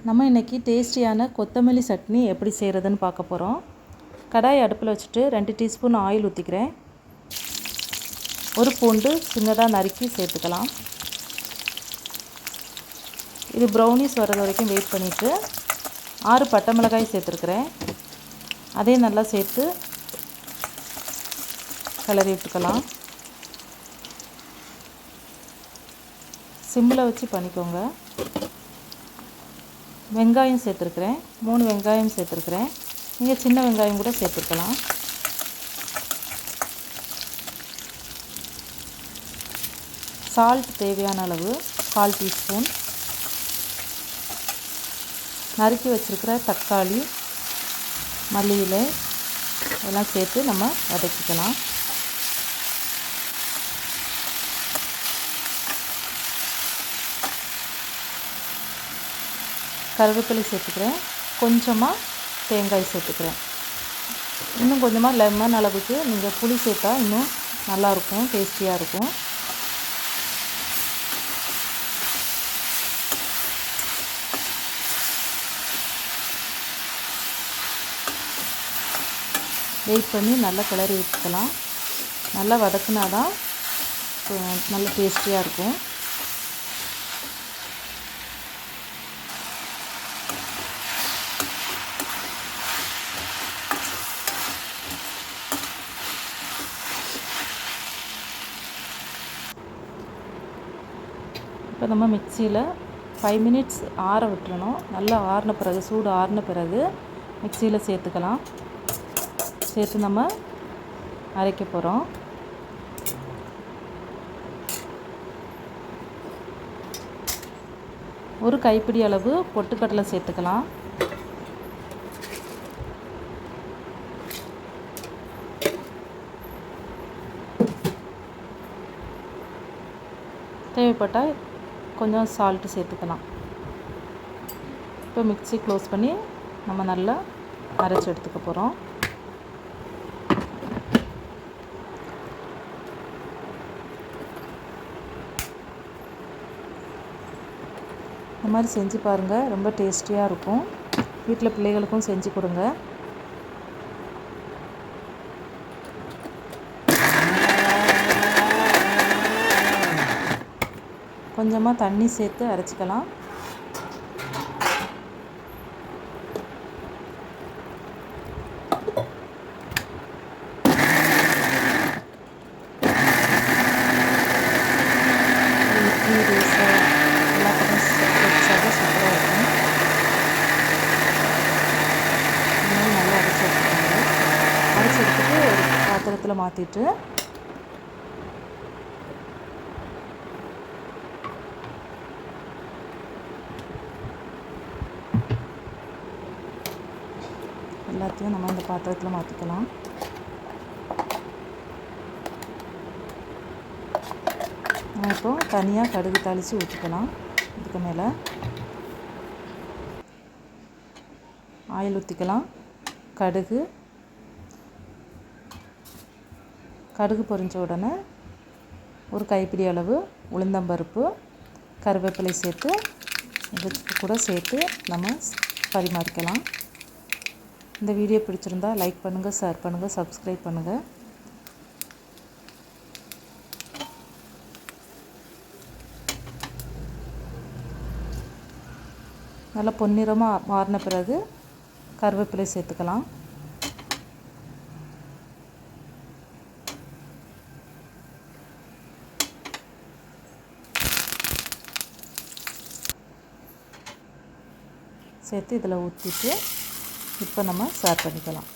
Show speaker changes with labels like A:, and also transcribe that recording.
A: நம்ம இன்றைக்கி டேஸ்டியான கொத்தமல்லி சட்னி எப்படி செய்கிறதுன்னு பார்க்க போகிறோம். கடாய் அடுப்பில் வச்சுட்டு 2 டீஸ்பூன் ஆயில் ஊற்றிக்கிறேன். ஒரு பூண்டு சின்னதாக நறுக்கி சேர்த்துக்கலாம். இது ப்ரௌனிஸ் வர்றது வரைக்கும் வெயிட் பண்ணிவிட்டு 6 பட்டை மிளகாய் சேர்த்துருக்குறேன். அதையும் நல்லா சேர்த்து கிளறி விட்டுக்கலாம். சிம்மில் வச்சு பண்ணிக்கோங்க. வெங்காயம் சேர்த்துருக்குறேன். 3 வெங்காயம் சேர்த்துருக்குறேன். நீங்கள் சின்ன வெங்காயம் கூட சேர்த்துக்கலாம். சால்ட் தேவையான அளவு 1/4 டீஸ்பூன். நறுக்கி வச்சுருக்கிற தக்காளி, மல்லி இலை இதெல்லாம் சேர்த்து நம்ம வதக்கிக்கலாம். கருவேப்பிலை சேர்த்துக்கிறேன். கொஞ்சமாக தேங்காய் சேர்த்துக்கிறேன். இன்னும் கொஞ்சமாக லெமன் அளவுக்கு நீங்கள் புளி சேர்த்தா இன்னும் நல்லாயிருக்கும், டேஸ்டியாக இருக்கும். வெயிட் பண்ணி நல்லா கிளறி விட்டுக்கலாம். நல்லா வதக்குனா தான் நல்ல டேஸ்டியாக இருக்கும். இப்போ நம்ம மிக்சியில் 5 மினிட்ஸ் ஆற விட்டுறணும். நல்லா ஆறின பிறகு, சூடு ஆறின பிறகு மிக்சியில் சேர்த்துக்கலாம். சேர்த்து நம்ம அரைக்க போகிறோம். ஒரு கைப்பிடி அளவு பொட்டுக்கடலை சேர்த்துக்கலாம். தேவைப்பட்டால் கொஞ்சம் சால்ட்டு சேர்த்துக்கலாம். இப்போ மிக்ஸி க்ளோஸ் பண்ணி நம்ம நல்லா அரைச்சி எடுத்துக்க போகிறோம். இந்த மாதிரி செஞ்சு பாருங்கள், ரொம்ப டேஸ்டியாக இருக்கும். வீட்டில் பிள்ளைகளுக்கும் செஞ்சு கொடுங்க. கொஞ்சமாக தண்ணி சேர்த்து அரைச்சிக்கலாம். இட்லி, தோசை எல்லாத்துக்கும் சூப்பராக இருக்கும். இந்த மாதிரி நல்லா அரைச்சி எடுத்துக்கோங்க. அரைச்சி எடுத்துட்டு ஒரு பாத்திரத்தில் மாற்றிட்டு எல்லாத்தையும் நம்ம இந்த பாத்திரத்தில் மாற்றிக்கலாம். நம்ம இப்போ தனியாக கடுகு தாளித்து ஊற்றிக்கலாம். இதுக்கு மேலே ஆயில் ஊற்றிக்கலாம். கடுகு பொரிஞ்ச உடனே ஒரு கைப்பிடி அளவு உளுந்தம்பருப்பு, கருவேப்பிலை சேர்த்து இதுக்கு கூட சேர்த்து நம்ம பரிமாறிக்கலாம். இந்த வீடியோ பிடிச்சிருந்தா லைக் பண்ணுங்கள், ஷேர் பண்ணுங்கள், சப்ஸ்கிரைப் பண்ணுங்கள். நல்லா பொன்னிறமாக மாறின பிறகு கருவேப்பிலை சேர்த்துக்கலாம். சேர்த்து இதில் ஊற்றிட்டு இப்போ நம்ம சர்வ் பண்ணிக்கலாம்.